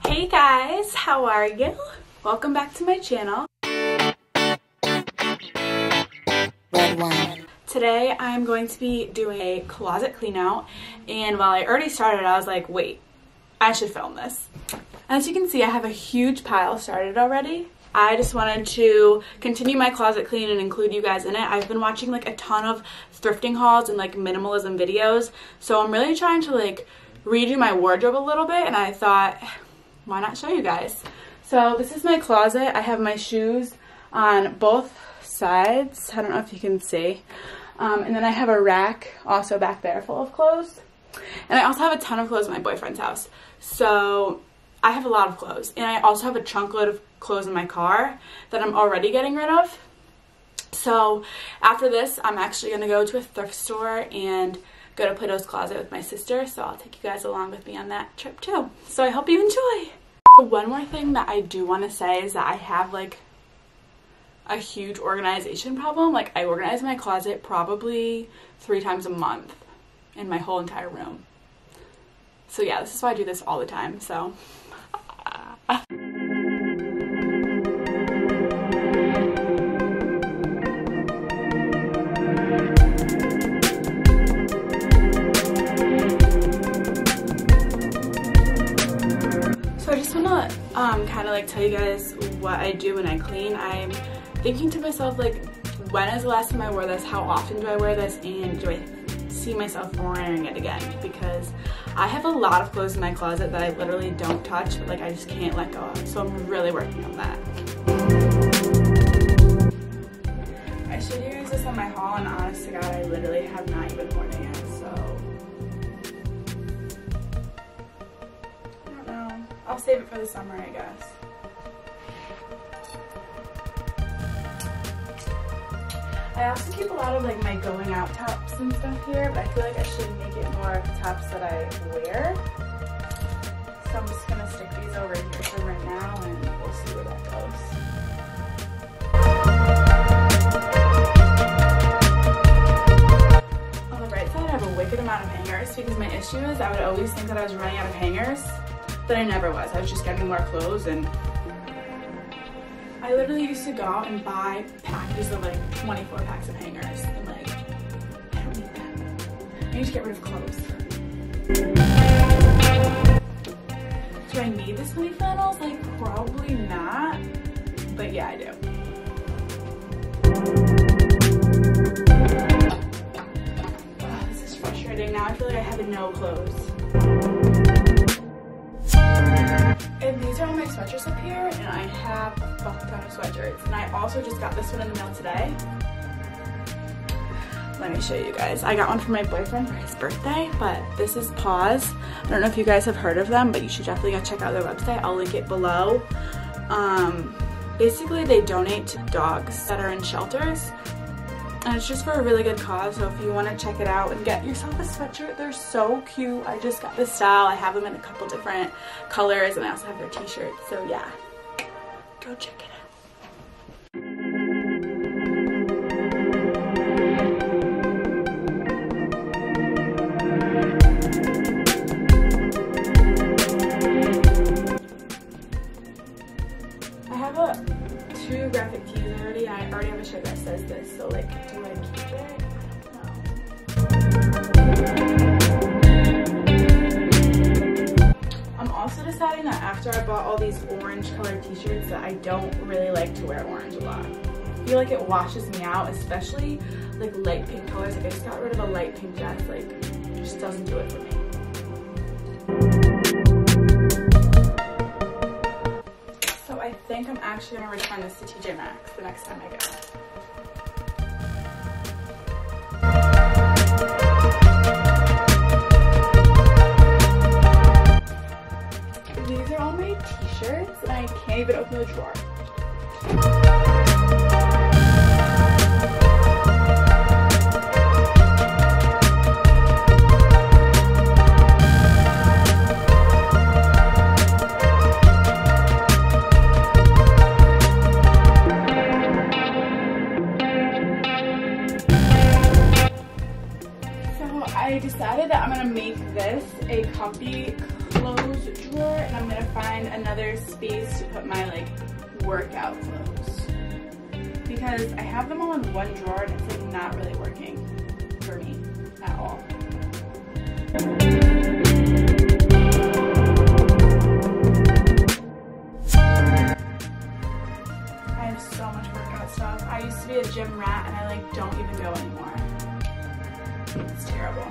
Hey guys, how are you? Welcome back to my channel. Today I'm going to be doing a closet clean out, and while I already started, I was like, wait, I should film this. As you can see, I have a huge pile started already. I just wanted to continue my closet clean and include you guys in it. I've been watching like a ton of thrifting hauls and like minimalism videos, so I'm really trying to like redo my wardrobe a little bit, and I thought, why not show you guys? So this is my closet. I have my shoes on both sides. I don't know if you can see. And then I have a rack also back there full of clothes. And I also have a ton of clothes at my boyfriend's house. So I have a lot of clothes. And I also have a chunk load of clothes in my car that I'm already getting rid of. So after this, I'm actually going to go to a thrift store and go to Plato's Closet with my sister. So I'll take you guys along with me on that trip too. So I hope you enjoy. One more thing that I do want to say is that I have like a huge organization problem. Like, I organize my closet probably 3 times a month in my whole entire room. So yeah, this is why I do this all the time. So I just want to kind of like tell you guys what I do when I clean. I'm thinking to myself, like, when is the last time I wore this? How often do I wear this? And do I see myself wearing it again? Because I have a lot of clothes in my closet that I literally don't touch, but like I just can't let go of. So I'm really working on that. I showed you guys this on my haul, and honest to God, I literally have not even worn it yet. So I don't know. I'll save it for the summer, I guess. I also keep a lot of like my going out tops and stuff here, but I feel like I should make it more of tops that I wear. So I'm just gonna stick these over here for right now, and we'll see where that goes. On the right side, I have a wicked amount of hangers because my issue is I would always think that I was running out of hangers, but I never was. I was just getting more clothes, and I literally used to go out and buy packages of like 24 packs of hangers, and like, I don't need that. I need to get rid of clothes. Do I need this many flannels? Like, probably not, but yeah, I do. Oh, this is frustrating. Now I feel like I have no clothes. And these are all my sweatshirts up here, and I have a fuck ton of sweatshirts. And I also just got this one in the mail today. Let me show you guys. I got one for my boyfriend for his birthday, but this is Paws. I don't know if you guys have heard of them, but you should definitely go check out their website. I'll link it below. Basically, they donate to dogs that are in shelters. And it's just for a really good cause, so if you want to check it out and get yourself a sweatshirt, they're so cute. I just got this style. I have them in a couple different colors, and I also have their t-shirts, so yeah, go check it out. I have 2 graphic tees already. I already have a shirt that says this, so like, do I keep it? I don't know. I'm also deciding that after I bought all these orange colored t-shirts that I don't really like to wear orange a lot. I feel like it washes me out, especially like light pink colors. Like, I just got rid of a light pink dress, like, it just doesn't do it for me. I think I'm actually going to return this to TJ Maxx the next time I go. These are all my t-shirts, and I can't even open the drawer. I decided that I'm going to make this a comfy clothes drawer, and I'm going to find another space to put my like workout clothes, because I have them all in one drawer and it's like not really working for me at all. I have so much workout stuff. I used to be a gym rat and I like don't even go anymore. It's terrible.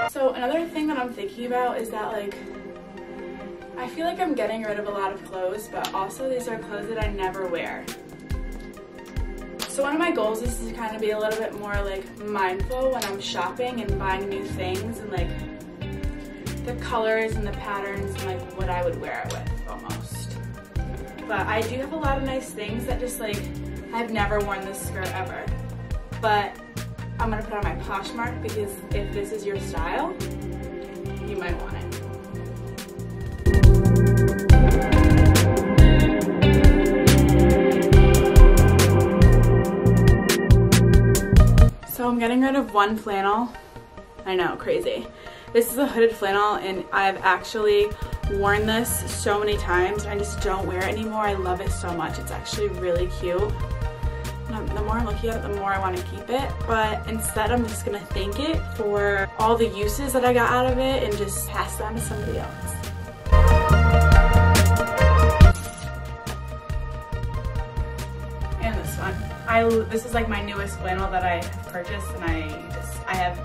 So another thing that I'm thinking about is that like I feel like I'm getting rid of a lot of clothes, but also these are clothes that I never wear. So one of my goals is to kind of be a little bit more like mindful when I'm shopping and buying new things, and like the colors and the patterns and like what I would wear it with almost. But I do have a lot of nice things that just like, I've never worn this skirt ever. But I'm gonna put on my Poshmark because if this is your style, you might want it. So I'm getting rid of one flannel. I know, crazy. This is a hooded flannel and I've actually worn this so many times. I just don't wear it anymore. I love it so much. It's actually really cute. And the more I'm looking at it, the more I want to keep it. But instead, I'm just gonna thank it for all the uses that I got out of it and just pass them to somebody else. And this one. This is like my newest flannel that I have purchased, and I have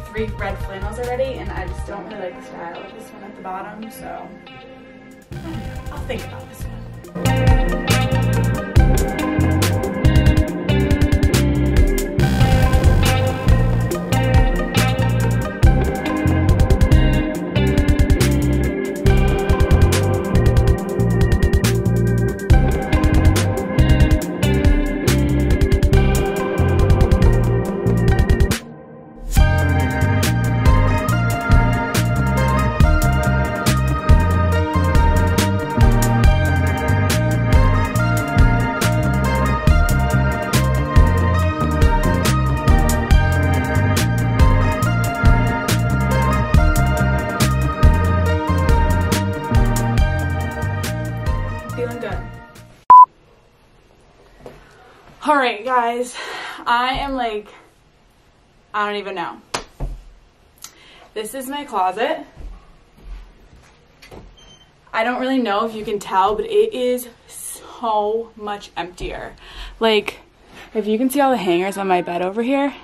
3 red flannels already, and I just don't really like the style of this one at the bottom, so I don't know, I'll think about this one. Alright guys, I am like, I don't even know. This is my closet. I don't really know if you can tell, but it is so much emptier. Like, if you can see all the hangers on my bed over here.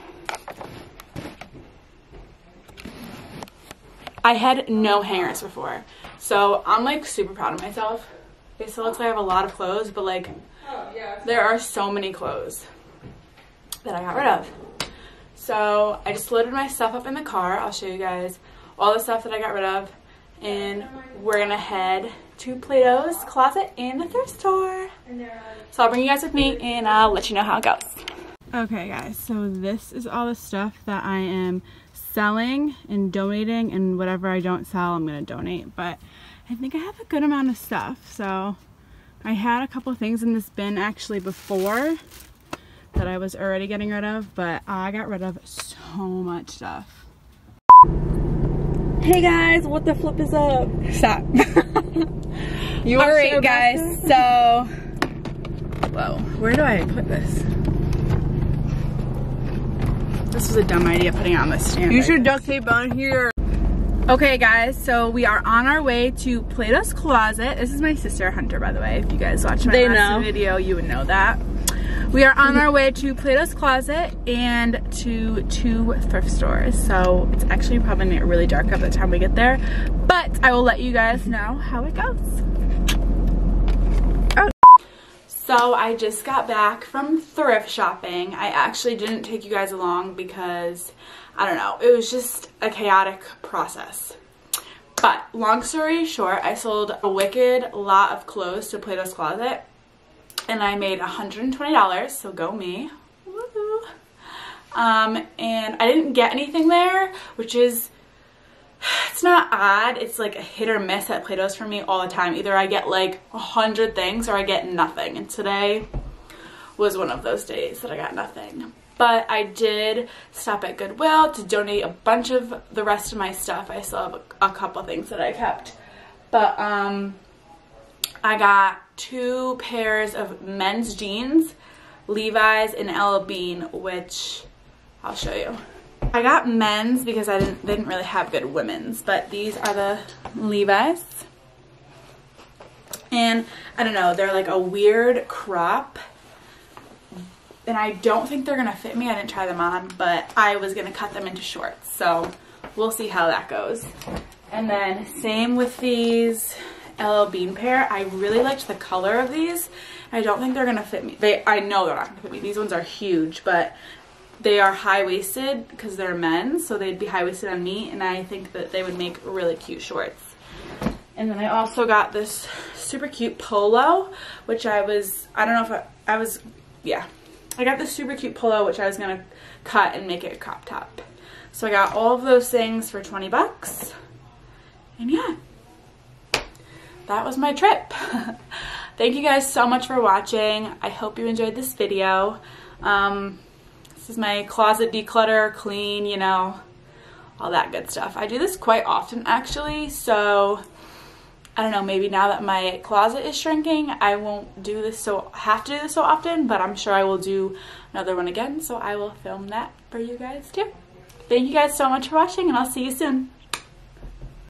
I had no hangers before. So I'm like super proud of myself. It still looks like I have a lot of clothes, but like, there are so many clothes that I got rid of. So I just loaded my stuff up in the car. I'll show you guys all the stuff that I got rid of. And we're gonna head to Plato's Closet and the thrift store. So I'll bring you guys with me and I'll let you know how it goes. Okay guys, so this is all the stuff that I am selling and donating, and whatever I don't sell I'm gonna donate. But I think I have a good amount of stuff. So I had a couple things in this bin actually before that I was already getting rid of, but I got rid of so much stuff. Hey guys, what the flip is up? Stop. Alright guys, so, whoa, where do I put this? This was a dumb idea putting it on the stand. You should duct tape on here. Okay guys, so we are on our way to Plato's Closet. This is my sister Hunter, by the way. If you guys watched my last video, you would know that. We are on our way to Plato's Closet and to 2 thrift stores. So it's actually probably gonna get really dark by the time we get there, but I will let you guys know how it goes. Oh. So I just got back from thrift shopping. I actually didn't take you guys along because I don't know, it was just a chaotic process. But long story short, I sold a wicked lot of clothes to Plato's Closet and I made $120, so go me. Woo. and I didn't get anything there, which is, it's not odd, it's like a hit or miss at Plato's for me all the time. Either I get like 100 things or I get nothing, and today was one of those days that I got nothing. But I did stop at Goodwill to donate a bunch of the rest of my stuff. I still have a couple things that I kept. But I got 2 pairs of men's jeans, Levi's and LL Bean, which I'll show you. I got men's because they didn't really have good women's, but these are the Levi's. And I don't know, they're like a weird crop. And I don't think they're gonna fit me. I didn't try them on, but I was gonna cut them into shorts. So we'll see how that goes. And then same with these LL Bean pair. I really liked the color of these. I don't think they're gonna fit me. I know they're not gonna fit me. These ones are huge, but they are high-waisted because they're men's, so they'd be high-waisted on me, and I think that they would make really cute shorts. And then I also got this super cute polo, which I don't know if yeah. I got this super cute polo, which I was gonna cut and make it a crop top. So I got all of those things for 20 bucks. And yeah, that was my trip. Thank you guys so much for watching. I hope you enjoyed this video. This is my closet declutter, clean, you know, all that good stuff. I do this quite often actually, so I don't know, maybe now that my closet is shrinking, I won't have to do this so often, but I'm sure I will do another one again, so I will film that for you guys too. Thank you guys so much for watching, and I'll see you soon.